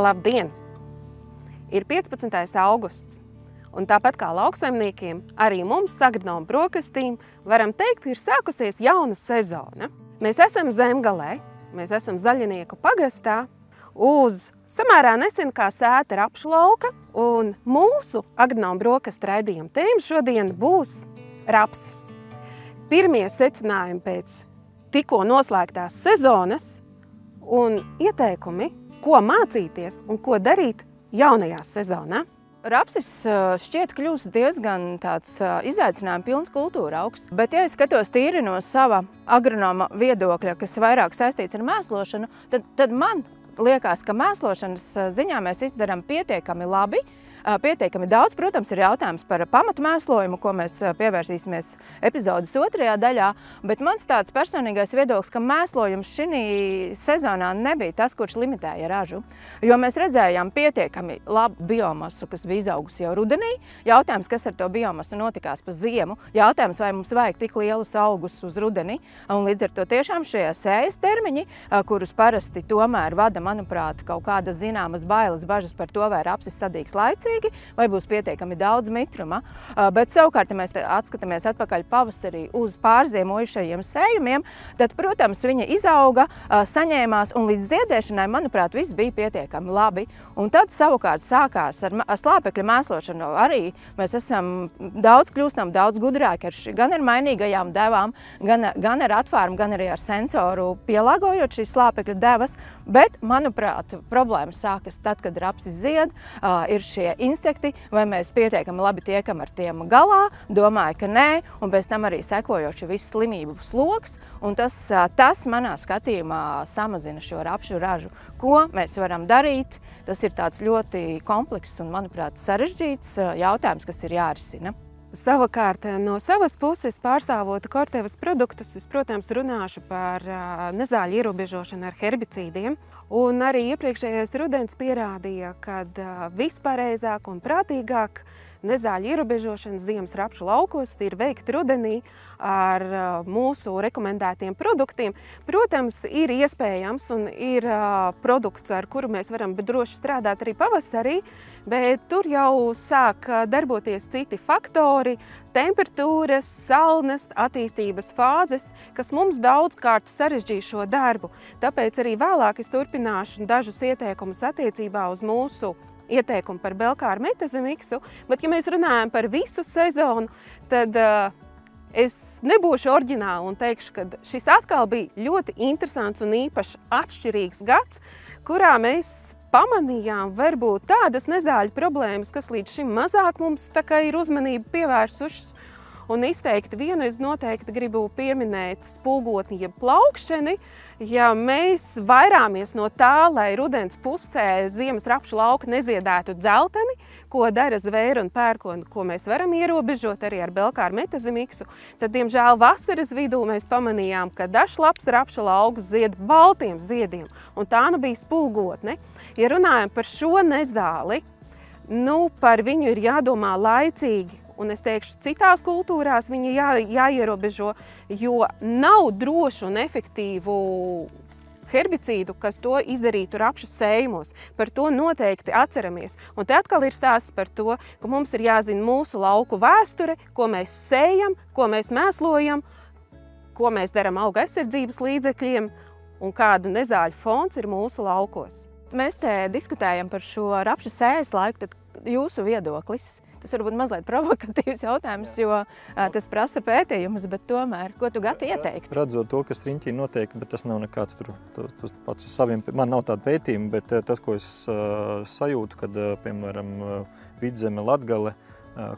Labdien! Ir 15. augusts, un tāpat kā lauksaimniekiem, arī mums Agronoma brokastīm varam teikt, ir sākusies jauna sezona. Mēs esam Zemgalē, mēs esam Zaļinieku pagastā, uz samērā nesen kā sēta rapšu lauka, un mūsu Agronoma brokastu raidījuma tēma šodien būs rapsis. Pirmie secinājumi pēc tikko noslēgtās sezonas un ieteikumi, ko mācīties un ko darīt jaunajā sezonā. Rapsis šķiet kļūst diezgan tāds izaicinājuma pilns kultūra augs. Bet, ja es skatos tīri no sava agronoma viedokļa, kas vairāk saistīts ar mēslošanu, tad man liekas, ka mēslošanas ziņā mēs izdarām pietiekami labi. Pietiekami daudz, protams, ir jautājums par pamatu mēslojumu, ko mēs pievērsīsimies epizodes otrajā daļā, bet mans tāds personīgais viedoklis, ka mēslojums šī sezonā nebija tas, kurš limitēja ražu, jo mēs redzējām pietiekami labu biomasu, kas bija izaugusi jau rudenī. Jautājums, kas ar to biomasu notikās pa ziemu, jautājums, vai mums vajag tik lielus augus uz rudeni, un līdz ar to tiešām šie sējas termiņi, kurus parasti tomēr vada, manuprāt, kaut kādas zināmas bailes, bažas par to, vai rapsis sadīgs laicīgi, vai būs pietiekami daudz mitruma, bet savukārt, ja mēs atskatāmies atpakaļ pavasarī uz pārziemojušajiem sējumiem, tad, protams, viņa izauga, saņēmās un līdz ziedēšanai, manuprāt, viss bija pietiekami labi. Un tad savukārt sākās ar slāpekļa mēslošanu arī. Mēs kļūstam daudz gudrāki gan ar mainīgajām devām, gan ar atvārumu, gan arī ar sensoru pielāgojot šīs slāpekļa devas, bet, manuprāt, problēma sākas tad, kad rapsis zied, ir šie insekti, vai mēs pietiekami labi tiekam ar tiem galā, domāju, ka nē, un pēc tam arī sekojoši viss slimību sloks, un tas manā skatījumā samazina šo rapšu ražu. Ko mēs varam darīt? Tas ir tāds ļoti komplekss un, manuprāt, sarežģīts jautājums, kas ir jārisina. Savukārt, no savas puses pārstāvot Cortevas produktus, es, protams, runāšu par nezāļu ierobežošanu ar herbicīdiem. Un arī iepriekšējais rudens pierādīja, ka vispareizāk un prātīgāk nezāļu ierobežošana ziemas rapšu laukos ir veikt rudenī ar mūsu rekomendētiem produktiem. Protams, ir iespējams un ir produkts, ar kuru mēs varam droši strādāt arī pavasarī, bet tur jau sāk darboties citi faktori, temperatūras, salnas, attīstības fāzes, kas mums daudzkārt sarežģīja šo darbu. Tāpēc arī vēlāk es turpināšu dažus ieteikumus attiecībā uz mūsu ieteikumu par belkāru metazemiksu, bet, ja mēs runājam par visu sezonu, tad es nebūšu oriģināli un teikšu, ka šis atkal bija ļoti interesants un īpaši atšķirīgs gads, kurā mēs pamanījām varbūt tādas nezāļu problēmas, kas līdz šim mazāk mums tā kā ir uzmanību pievērsušas. Un izteikti vienu es noteikti gribu pieminēt spulgotni jeb plaukšķeni. Ja mēs vairāmies no tā, lai rudens pusē ziemas rapšu lauka neziedētu dzelteni, ko dara zvēri un pērkoni, ko mēs varam ierobežot arī ar belkāru metazemiksu, tad, diemžēl, vasaras vidū mēs pamanījām, ka dažs labs rapšu lauks zied baltiem ziediem, un tā nu bija spulgotne. Ja runājam par šo nezāli, par viņu ir jādomā laicīgi. Un es teikšu, citās kultūrās viņi jāierobežo, jo nav drošu un efektīvu herbicīdu, kas to izdarītu rapšu sējumos. Par to noteikti atceramies. Un te atkal ir stāsts par to, ka mums ir jāzina mūsu lauku vēsture, ko mēs sējam, ko mēs mēslojam, ko mēs darām auga aizsardzības līdzekļiem un kāda nezāļu fons ir mūsu laukos. Mēs te diskutējam par šo rapšu sējas laiku, tad jūsu viedoklis. Tas varbūt mazliet provokatīvs jautājums, jo tas prasa pētījumus, bet tomēr, ko tu Gati ieteikt? Redzot to, kas riņķī notiek, bet tas nav nekāds tur pats uz saviem, man nav tāda pētījuma, bet tas, ko es sajūtu, kad, piemēram, Vidzeme, Latgale,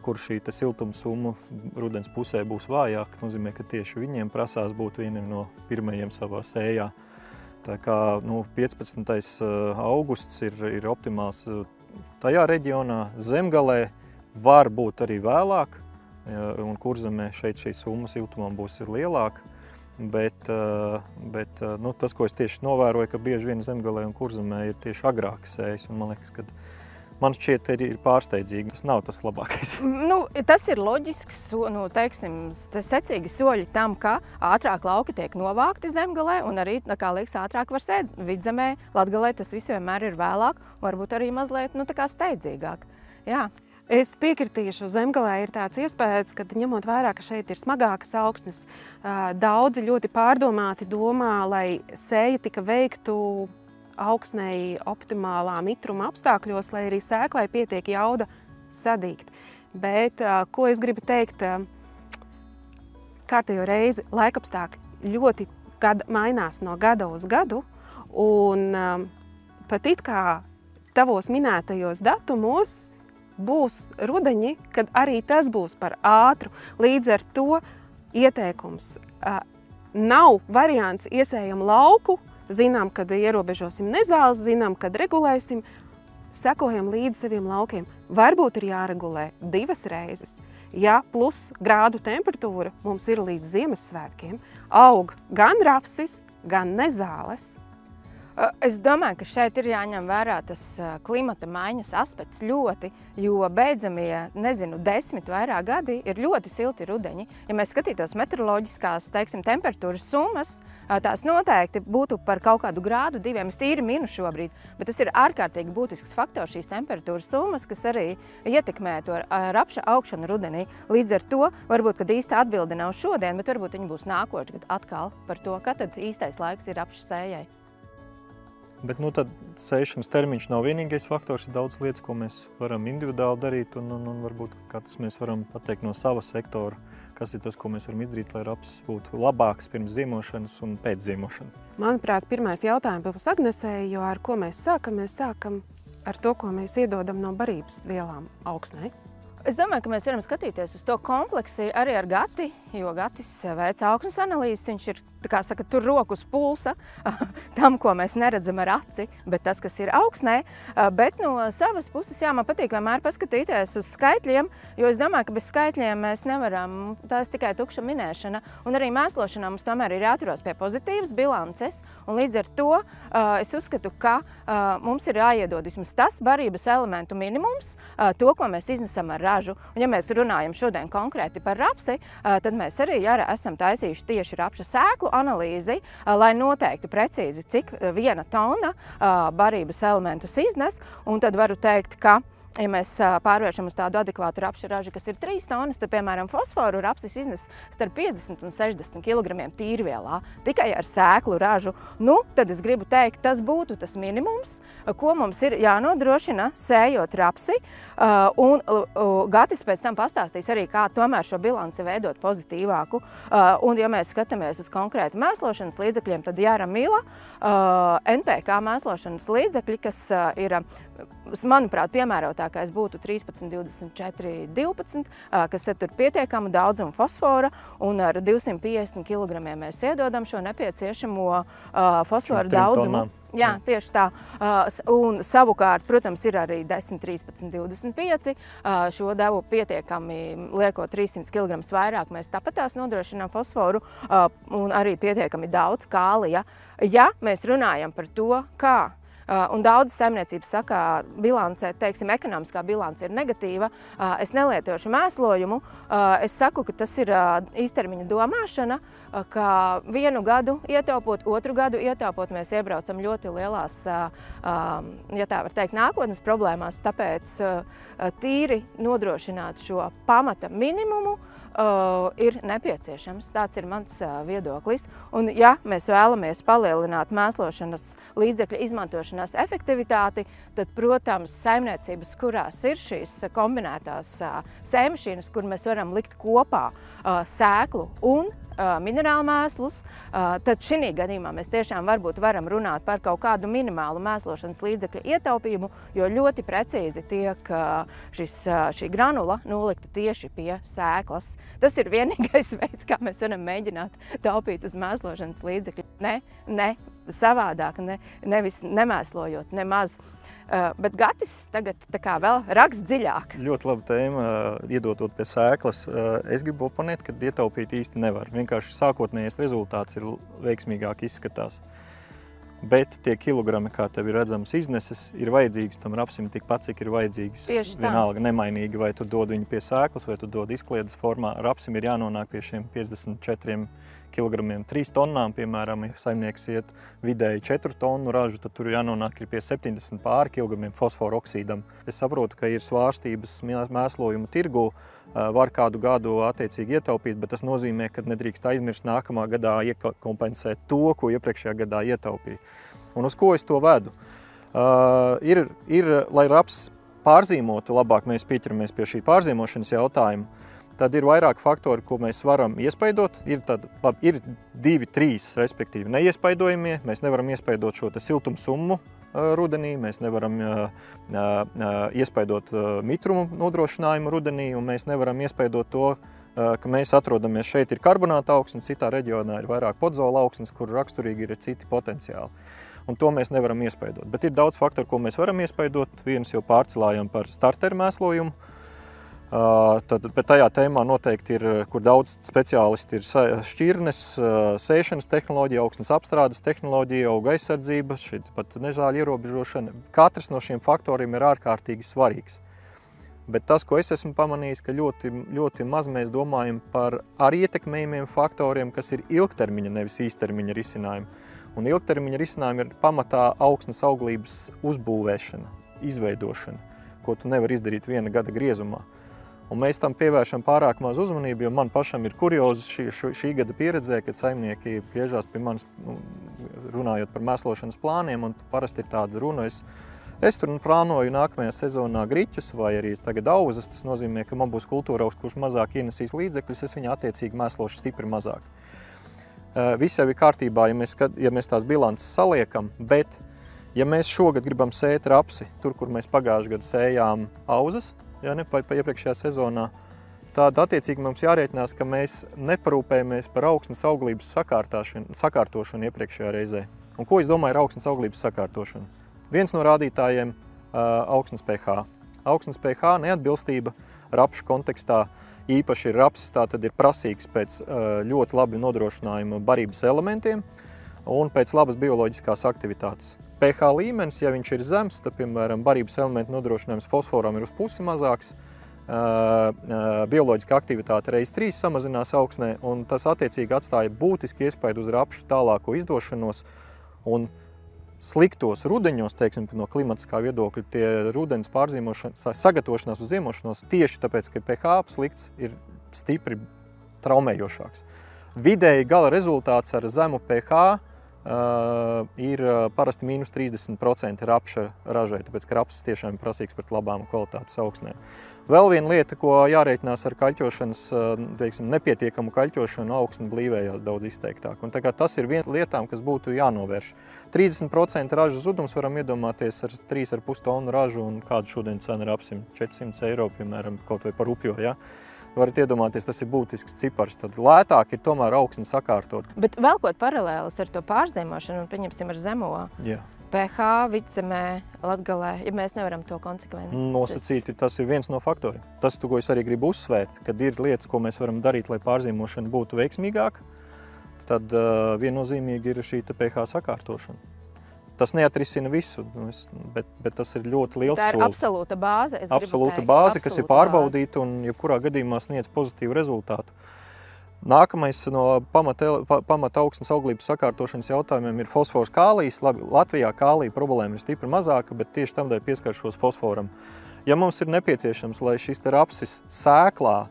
kur šī siltumsumma rudens pusē būs vājāk, nozīmē, ka tieši viņiem prasās būt vieniem no pirmajiem savā sējā. Tā kā 15. augusts ir optimāls tajā reģionā, Zemgalē, var būt arī vēlāk, un Kurzemē šeit šī summa siltumam būs lielāka, bet tas, ko es tieši novēroju, ka bieži vien Zemgalē un Kurzemē ir tieši agrāk sējas, un man liekas, ka man šķiet, ir pārsteidzīgi. Tas nav tas labākais. Tas ir loģisks, secīgi soļi tam, ka ātrāk lauki tiek novākti zemgalē un arī, kā liekas, ātrāk var sēt vidzemē. Latgalē tas viss vienmēr ir vēlāk, varbūt arī mazliet steidzīgāk. Jā. Es piekritīšu, zemgalē ir tāds iespējas, ka ņemot vērā, ka šeit ir smagākas augsnes, daudzi ļoti pārdomāti domā, lai sēja tika veiktu augsnei optimālā mitruma apstākļos, lai arī sēklai pietiek jauda sadīgt. Bet, ko es gribu teikt, kārtējo reizi laikapstākļi ļoti mainās no gada uz gadu, un pat it kā tavos minētajos datumos būs rudeņi, kad arī tas būs par ātru. Līdz ar to ieteikums nav variants iesējam lauku, zinām, kad ierobežosim nezāles, zinām, kad regulēsim, sekojam līdz saviem laukiem. Varbūt ir jāregulē 2 reizes. Ja plus grādu temperatūra mums ir līdz Ziemassvētkiem, aug gan rapsis, gan nezāles. Es domāju, ka šeit ir jāņem vērā tas klimata maiņas aspekts ļoti, jo beidzamie, 10 vairāk gadi ir ļoti silti rudeņi. Ja mēs skatītos meteoroloģiskās, temperatūras summas, tās noteikti būtu par kaut kādu grādu 2, es tīri minu šobrīd, bet tas ir ārkārtīgi būtisks faktors šīs temperatūras summas, kas arī ietekmē to rapša augšanu rudenī. Līdz ar to, varbūt, kad īsta atbilde nav šodien, bet varbūt viņi būs nākoši gadu atkal par to, kad tad īstais laiks ir rapša sējai. Bet tad sēšanas termiņš nav vienīgais faktors, ir daudz lietas, ko mēs varam individuāli darīt, un varbūt katrs mēs varam pateikt no sava sektora, kas ir tas, ko mēs varam izdarīt, lai rapsis būtu labāks pirms ziemošanas un pēc ziemošanas. Manuprāt, pirmais jautājums būs Agnesei, jo ar ko mēs sākam? Mēs sākam ar to, ko mēs iedodam no barības vielām augsnei. Es domāju, ka mēs varam skatīties uz to kompleksi arī ar Gati, jo Gatis veic augsnes analīzes, viņš ir, kā saka, tur rokas pulsa tam, ko mēs neredzam ar aci, bet tas, kas ir augsnē. Bet no savas puses, jā, man patīk vienmēr paskatīties uz skaitļiem, jo es domāju, ka bez skaitļiem mēs nevaram, tās tikai tukša minēšana. Un arī mēslošanā mums tomēr ir jāturās pie pozitīvas bilances, un līdz ar to es uzskatu, ka mums ir jāiedod vismaz tas barības elementu minimums, to, ko mēs iznesam ar ražu. Un ja mēs runājam šodien konkrēti par rapsi, tad mēs arī esam taisījuši tieši rapša sēklu analīzi, lai noteiktu precīzi, cik 1 tona barības elementus iznes, un tad varu teikt, ka ja mēs pārvēršam uz tādu adekvātu rapša ražu, kas ir 3 tonas, tad, piemēram, fosforu rapsis iznes starp 50 un 60 kg tīrvielā tikai ar sēklu ražu. Tad es gribu teikt, tas būtu tas minimums, ko mums ir jānodrošina sējot rapsi, un Gatis pēc tam pastāstīs arī, kā tomēr šo bilanci veidot pozitīvāku. Un, ja mēs skatāmies uz konkrēti mēslošanas līdzekļiem, tad Jāra Mila NPK mēslošanas līdzekļi, kas ir, manuprāt, piemērotākais būtu 13, 24, 12, kas satur pietiekamu daudzumu fosfora, un ar 250 kg mēs iedodam šo nepieciešamo fosforu daudzumu. Jā, tieši tā. Un savukārt, protams, ir arī 10, 13, 25. Šo devu pietiekami, liekot 300 kg vairāk, mēs tāpatās nodrošinām fosforu un arī pietiekami daudz kālija. Ja mēs runājam par to, kā un daudzas saimniecības saka, bilancē, teiksim, ekonomiskā bilance ir negatīva, es nelietošu mēslojumu, es saku, ka tas ir īstermiņa domāšana, ka 1 gadu ietaupot, 2 gadu ietaupot, mēs iebraucam ļoti lielās, ja tā var teikt, nākotnes problēmās, tāpēc tīri nodrošināt šo pamata minimumu, ir nepieciešams. Tāds ir mans viedoklis. Un, ja mēs vēlamies palielināt mēslošanas līdzekļu izmantošanās efektivitāti, tad, protams, saimniecības, kurās ir šīs kombinētās sējmašīnas, kur mēs varam likt kopā sēklu un minerālu mēslus, tad šī gadījumā mēs tiešām varbūt varam runāt par kaut kādu minimālu mēslošanas līdzekļu ietaupījumu, jo ļoti precīzi tiek šī granula nolikta tieši pie sēklas. Tas ir vienīgais veids, kā mēs varam mēģināt taupīt uz mēslošanas līdzekļu. Ne, savādāk, nevis nemēslojot nemaz. Bet Gatis tagad tā kā vēl raksts dziļāk. Ļoti laba tēma, iedodot pie sēklas. Es gribu oponēt, ka ietaupīt īsti nevar. Vienkārši sākotnējais rezultāts ir veiksmīgāk izskatās. bet tie kilogrami, kā tev ir redzams izneses, ir vajadzīgs tam rapsim tikpat, cik ir vajadzīgs vienalga nemainīgi, vai tu dod viņu pie sēklas, vai tu dod izkliedes formā. Rapsim ir jānonāk pie šiem 54 kilogramiem 3 tonnām, piemēram, ja saimnieks iet vidēji 4 tonu ražu, tad tur jānonāk pie 70 pāri kilogramiem fosforu oksīdam. Es saprotu, ka ir svārstības mēslojumu tirgu, var kādu gadu attiecīgi ietaupīt, bet tas nozīmē, ka nedrīkst aizmirst nākamā gadā iekompensēt to, ko iepriekšējā gadā ietaupīja. Un uz ko es to vedu? Lai raps pārzīmotu labāk, mēs pieķeramies pie šī pārzīmošanas jautājuma, tad ir vairāk faktori, ko mēs varam iespaidot. Ir 2, 3, respektīvi neiespaidojamie. Mēs nevaram iespaidot šo siltumsummu rudenī, mēs nevaram iespaidot mitrumu nodrošinājumu rudenī, un mēs nevaram iespaidot to, ka mēs atrodamies šeit ir karbonāta augsnes, citā reģionā ir vairāk podzola augsnes, kur raksturīgi ir citi potenciāli. Un to mēs nevaram iespaidot. Bet ir daudz faktoru, ko mēs varam iespaidot. Viens jau pārcelājam par starteru mēslojumu. Bet tajā tēmā noteikti ir, kur daudz speciālisti ir šķirnes, sēšanas tehnoloģija, augsnes apstrādes tehnoloģija, auga aizsardzība, šeit pat nezāļu ierobežošana. Katrs no šiem faktoriem ir ārkārtīgi svarīgs. Bet tas, ko es esmu pamanījis, ka ļoti maz mēs domājam par arī ietekmējumiem faktoriem, kas ir ilgtermiņa, nevis īstermiņa risinājumi. Un ilgtermiņa risinājumi ir pamatā augsnes auglības uzbūvēšana, izveidošana, ko tu nevari izdarīt viena gada griezumā. Un mēs tam pievēršam pārāk maz uzmanību, jo man pašam ir kuriozi šī gada pieredzē, kad saimnieki griežās pie manis runājot par mēslošanas plāniem, un parasti ir tāda runa. Es tur plānoju nākamajā sezonā griķus vai arī tagad auzas. Tas nozīmē, ka man būs kultūra augs, kurš mazāk ienesīs līdzekļus, es viņu attiecīgi mēslošu stipri mazāk. Viss jau ir kārtībā, ja mēs tās bilances saliekam, bet ja mēs šogad gribam sēt rapsi, tur, kur mēs pagājušajā gadu sējām auzas, pa iepriekšējā sezonā, tad attiecīgi mums jārēķinās, ka mēs neparūpējamies par augsnes auglības sakārtošanu iepriekšējā reizē. Un ko es domāju ar augsnes auglības sakārtošanu? Viens no rādītājiem augsnes pH. Augsnes pH neatbilstība rapšu kontekstā īpaši ir rapsis, tātad ir prasīgs pēc ļoti labi nodrošinājuma barības elementiem un pēc labas bioloģiskās aktivitātes. pH līmenis, ja viņš ir zems, tad, piemēram, barības elementu nodrošinājums fosforam ir uz pusi mazāks, bioloģiska aktivitāte reiz 3 samazinās augsnē, un tas attiecīgi atstāja būtiski iespaidu uz rapšu tālāko izdošanos, un sliktos rudeņos, teiksim, no klimatiskā viedokļa, tie rudens sagatavošanās uz ziemošanos tieši tāpēc, ka pH slikts ir stipri traumējošāks. Vidēji gala rezultāts ar zemu pH ir parasti mīnus 30% rapša ražai, tāpēc, ka rapsis tiešām ir prasīgs pret labām kvalitātes augsnēm. Vēl viena lieta, ko jārēķinās ar kaļķošanas, teiksim, nepietiekamu kaļķošanu, augsne blīvējās daudz izteiktāk. Un tā kā tas ir viena lietām, kas būtu jānovērš. 30% ražas zudums varam iedomāties ar 3,5 tonu ražu, un kādu šodien cena rapsim 400 eiro, piemēram, kaut vai par upjo, ja? Varat iedomāties, tas ir būtisks cipars, tad lētāk ir tomēr augsni sakārtot. Bet velkot paralēlis ar to pārzīmošanu, un pieņemsim ar zemo pH vidzemē, Latgalē, ja mēs nevaram to konsekvences. Nosacīti, tas ir viens no faktoriem. Tas, ko es arī gribu uzsvērt, kad ir lietas, ko mēs varam darīt, lai pārzīmošana būtu veiksmīgāka, tad viennozīmīgi ir šī pH sakārtošana. Tas neatrisina visu, bet tas ir ļoti liels solis. Tā ir absolūta bāze, es gribu teikt. Absolūta bāze, kas ir pārbaudīta un jebkurā gadījumā sniedz pozitīvu rezultātu. Nākamais no pamata augsnes auglības sakārtošanas jautājumiem ir fosfors kālijs. Latvijā kālija problēma ir stipri mazāka, bet tieši tamdēļ pieskaršos fosforam. Ja mums ir nepieciešams, lai šis rapsis sēklā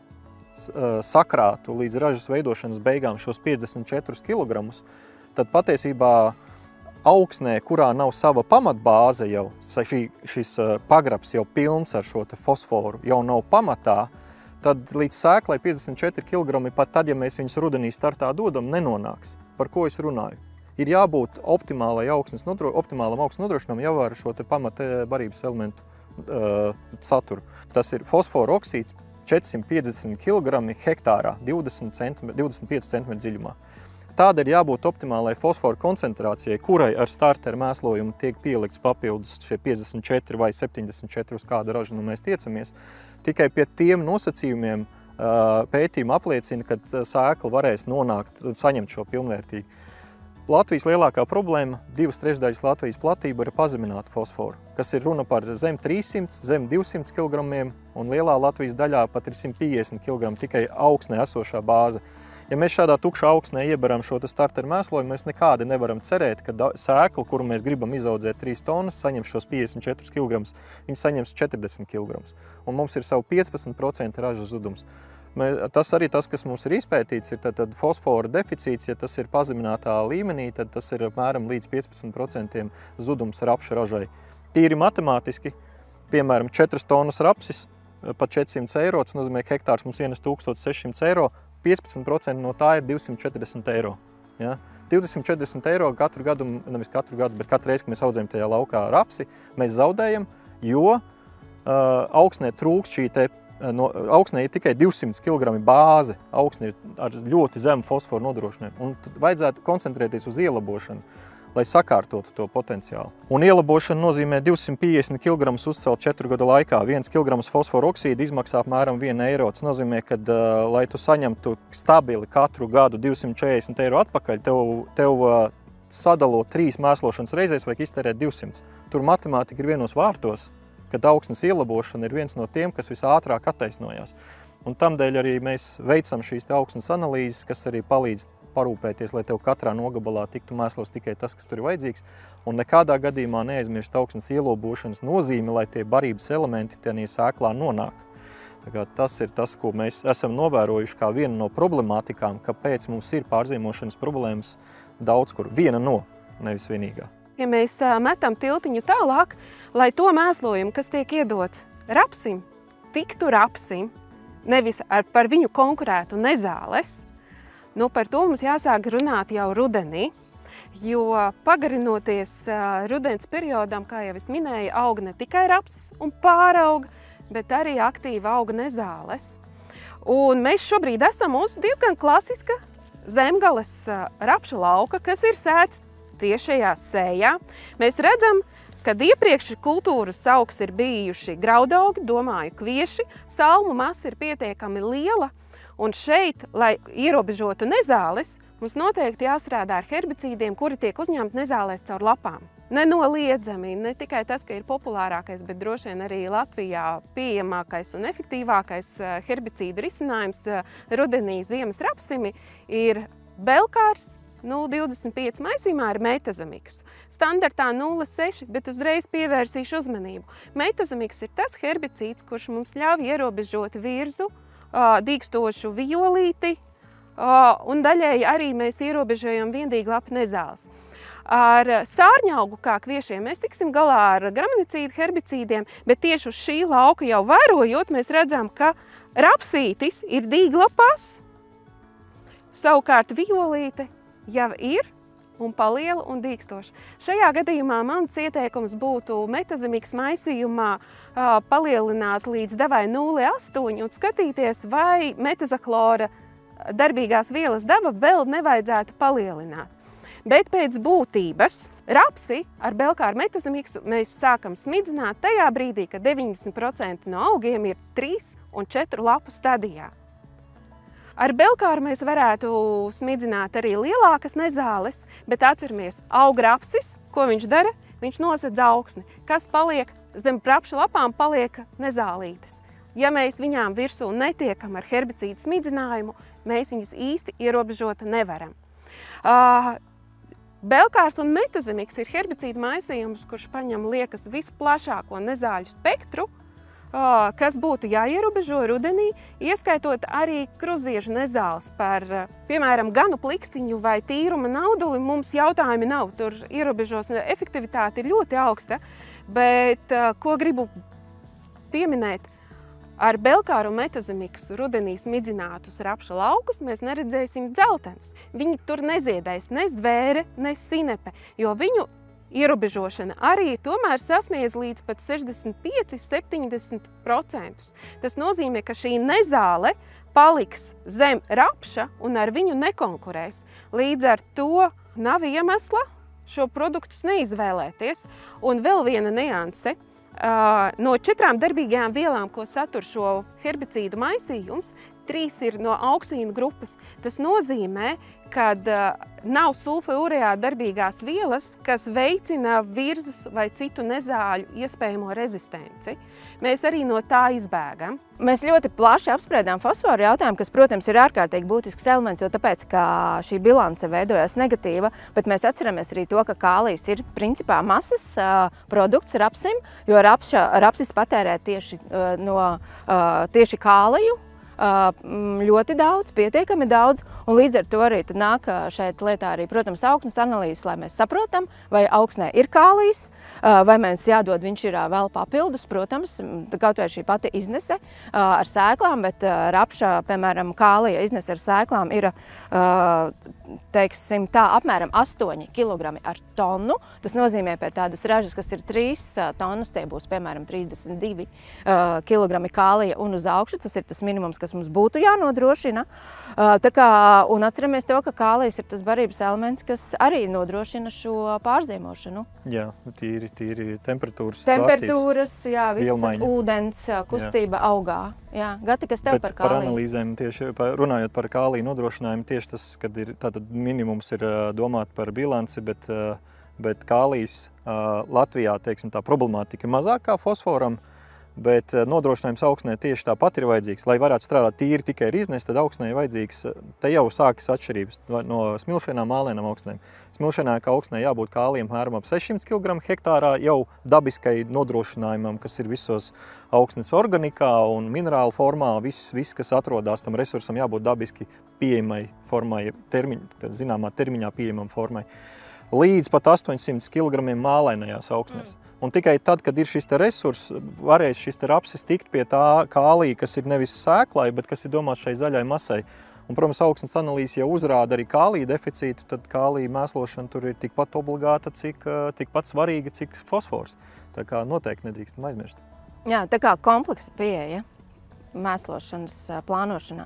sakrātu līdz ražas veidošanas beigām šos 54 kg, tad patiesībā augsnē, kurā nav sava pamatbāze jau, šis pagrabs jau pilns ar šo fosforu, jau nav pamatā, tad līdz sēklai 54 kg pat tad, ja mēs viņus rudenī startā dodam, nenonāks. Par ko es runāju? Ir jābūt optimālam augsnes nodrošinājumam jau ar šo pamata barības elementu saturu. Tas ir fosforu oksīds 450 kg hektārā, 25 cm dziļumā. Tāda ir jābūt optimālai fosforu koncentrācijai, kurai ar starteru mēslojumu tiek pielikts papildus šie 54 vai 74, uz kādu ražu mēs tiecamies. Tikai pie tiem nosacījumiem pētījumi apliecina, ka sēkla varēs saņemt šo pilnvērtīgu. Latvijas lielākā problēma, 2/3 Latvijas platība ir pazemināta fosforu, kas ir runa par zem 300, zem 200 kg, un lielā Latvijas daļā pat ir 150 kg tikai augsnē esošā bāze. Ja mēs šādā tukšā augsnē ieberam šo starteru mēslojumu, mēs nekādi nevaram cerēt, ka sēkla, kuru mēs gribam izaudzēt 3 tonnas, saņems šos 54 kg, viņi saņems 40 kg. Un mums ir savu 15% ražas zudums. Tas arī tas, kas mums ir izpētīts, ir tad fosfora deficīts. Ja tas ir pazeminātā līmenī, tad tas ir apmēram līdz 15% zudums rapša ražai. Tīri matemātiski, piemēram, 4 tonnas rapsis pa 400 eiro, tas nozīmē, ka hektārs mums ienes 1600 eiro, 15% no tā ir 240 eiro. Ja? 240 eiro katru gadu, nevis katru gadu, bet katru reizi, kad mēs audzējam tajā laukā rapsi, mēs zaudējam, jo augsnē trūkst šī te, augsnē ir tikai 200 kg bāze, augsne ir ar ļoti zemu fosforu nodrošinājumu, un vajadzētu koncentrēties uz ielabošanu, lai sakārtotu to potenciālu. Un ielabošana nozīmē 250 kg uzcelt 4 gadu laikā. 1 kg fosforu oksīdu izmaksā apmēram 1 eiro. Tas nozīmē, ka, lai tu saņemtu stabili katru gadu 240 eiro atpakaļ, tev sadalot 3 mēslošanas reizēs vajag iztērēt 200. Tur matemātika ir vienos vārtos, kad augsnes ielabošana ir viens no tiem, kas visātrāk attaisnojās. Un tamdēļ arī mēs veicam šīs augsnes analīzes, kas arī palīdz parūpēties, lai tev katrā nogabalā tiktu mēslos tikai tas, kas tur ir vajadzīgs, un nekādā gadījumā neaizmirst augsnes ielobošanas nozīmi, lai tie barības elementi tajā sēklā nonāk. Tas ir tas, ko mēs esam novērojuši kā vienu no problemātikām, kāpēc mums ir pārzīmošanas problēmas daudz kur. Viena no, nevis vienīgā. Ja mēs metam tiltiņu tālāk, lai to mēslojumu, kas tiek iedots rapsim, tiktu rapsim, nevis par viņu konkurētu nezāles, par to mums jāsāk runāt jau rudenī, jo pagarinoties rudens periodam, kā jau es minēju, aug ne tikai rapsis un pāraug, bet arī aktīvi auga nezāles. Un mēs šobrīd esam uz diezgan klasiska zemgales rapša lauka, kas ir sēts tiešajā sējā. Mēs redzam, kad iepriekš kultūras augs ir bijuši graudaugi, domāju, kvieši, stalmu masa ir pietiekami liela, un šeit, lai ierobežotu nezāles, mums noteikti jāstrādā ar herbicīdiem, kuri tiek uzņemti nezālēs caur lapām. Nenoliedzami, ne tikai tas, ka ir populārākais, bet droši vien arī Latvijā pieejamākais un efektīvākais herbicīdu risinājums rudenī ziemas rapsimi ir Belkārs 0,25 maisījumā ar metazamiks. Standartā 0,6, bet uzreiz pievērsīšu uzmanību. Metazamiks ir tas herbicīds, kurš mums ļauj ierobežot virzu, dīkstošu violīti, un daļēji arī mēs ierobežojam viendīglapu nezāles. Ar stārņaugu kā kviešiem mēs tiksim galā ar graminicīdu herbicīdiem, bet tieši uz šī lauka jau vērojot, mēs redzam, ka rapsītis ir dīglapās, savukārt violīte jau ir un paliela un dīkstoša. Šajā gadījumā mans ieteikums būtu metazamiks maisījumā palielināt līdz devai 0,8 un skatīties, vai metazaklora darbīgās vielas deva vēl nevajadzētu palielināt. Bet pēc būtības rapsi ar Belkāru metazamiksu mēs sākam smidzināt tajā brīdī, kad 90% no augiem ir 3 un 4 lapu stadijā. Ar Belkāru mēs varētu smidzināt arī lielākas nezāles, bet atceramies, aug rapsis, ko viņš dara? Viņš nosedz augsni. Kas paliek zem rapša lapām, paliek nezālītes. Ja mēs viņām virsū netiekam ar herbicīdu smidzinājumu, mēs viņas īsti ierobežot nevaram. Belkārs un metazamiks ir herbicīdu maisījums, kurš paņem liekas visplašāko nezāļu spektru, kas būtu jāierobežo rudenī, ieskaitot arī kruziežu nezāles par, piemēram, ganu plikstiņu vai tīruma nauduli. Mums jautājumi nav, tur ierobežos efektivitāte ir ļoti augsta, bet ko gribu pieminēt, ar Belkāru un metazamiksu rudenī smidzinātus rapša laukus mēs neredzēsim dzeltenus. Viņi tur neziedēs ne zvēre, ne sinepe, jo viņu ierobežošana arī tomēr sasniedz līdz pat 65–70%. Tas nozīmē, ka šī nezāle paliks zem rapša un ar viņu nekonkurēs. Līdz ar to nav iemesla šo produktus neizvēlēties. Un vēl viena nianse. No 4 darbīgajām vielām, ko satur šo herbicīdu maisījums, 3 ir no auksīnu grupas. Tas nozīmē, ka nav sulfūrijā darbīgās vielas, kas veicina virzas vai citu nezāļu iespējamo rezistenci. Mēs arī no tā izbēgam. Mēs ļoti plaši apspriedām fosforu jautājumu, kas, protams, ir ārkārtīgi būtisks elements, jo tāpēc, ka šī bilance veidojas negatīva, bet mēs atceramies arī to, ka kālijs ir principā masas produkts rapsim, jo rapsis patērē tieši kāliju ļoti daudz, pietiekami daudz, un līdz ar to arī tad nāk šeit lietā arī, protams, augsnes analīzes, lai mēs saprotam, vai augsnē ir kālijs, vai mums jādod viņš ir vēl papildus, protams, kaut vai šī pati iznese ar sēklām, bet rapša, piemēram, kālija iznese ar sēklām ir, teiksim tā, apmēram 8 kg ar tonu. Tas nozīmē pie tādas ražas, kas ir 3 tonnas, tie būs, piemēram, 32 kg kālija un uz augšu. Tas ir tas minimums, kas mums būtu jānodrošina. Un atceramies to, ka kālijs ir tas barības elements, kas arī nodrošina šo pārziemošanu. Jā, tīri temperatūras jā, viss ūdens kustība augā. Jā, Gati, kas tev par kāliju? Par analīzēm, tieši runājot par kāliju nodrošinājumu, tieši tas, kad ir tātad minimums ir domāt par bilanci, bet kālijs Latvijā, teiksim, tā problemātika ir mazāk kā fosforam, bet nodrošinājums augsnē tieši tāpat ir vajadzīgs. Lai varētu strādāt tīri tikai ar iznesi, tad augsnē ir vajadzīgs, te jau sākas atšķirības no smilšainām, mālēnām augsnēm. Smilšainākā augsnē jābūt kālijam mēram ap 600 kg hektārā jau dabiskai nodrošinājumam, kas ir visos augsnes organikā un minerālu formā. Viss, kas atrodās tam resursam, jābūt dabiski pieejamai formai, zināmā termiņā pieejamam formai. Līdz pat 800 kg mālainajās augsnēs. Un tikai tad, kad ir šis resurs, varēs šis rapsis tikt pie tā kālija, kas ir nevis sēklai, bet kas ir domāts šai zaļai masai. Un, protams, augsnes analīze jau uzrāda arī kālija deficītu, tad kālija mēslošana tur ir tikpat obligāta, tikpat svarīga, cik fosfors. Tā kā noteikti nedrīkstam aizmirst. Jā, tā kā kompleksa pieeja mēslošanas plānošanā.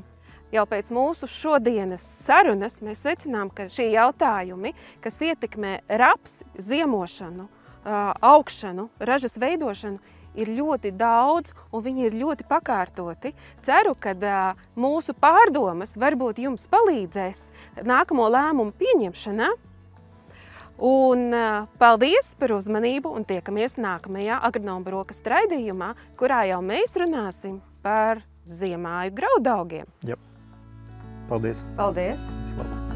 Jau pēc mūsu šodienas sarunas mēs secinām, ka šie jautājumi, kas ietekmē rapsi, ziemošanu, augšanu, ražas veidošanu, ir ļoti daudz un viņi ir ļoti pakārtoti. Ceru, ka mūsu pārdomas varbūt jums palīdzēs nākamo lēmumu pieņemšanā. Un paldies par uzmanību un tiekamies nākamajā Agronoma brokastu raidījumā, kurā jau mēs runāsim par ziemāju graudaugiem. Jā. Paldies! Paldies! Vislabāk!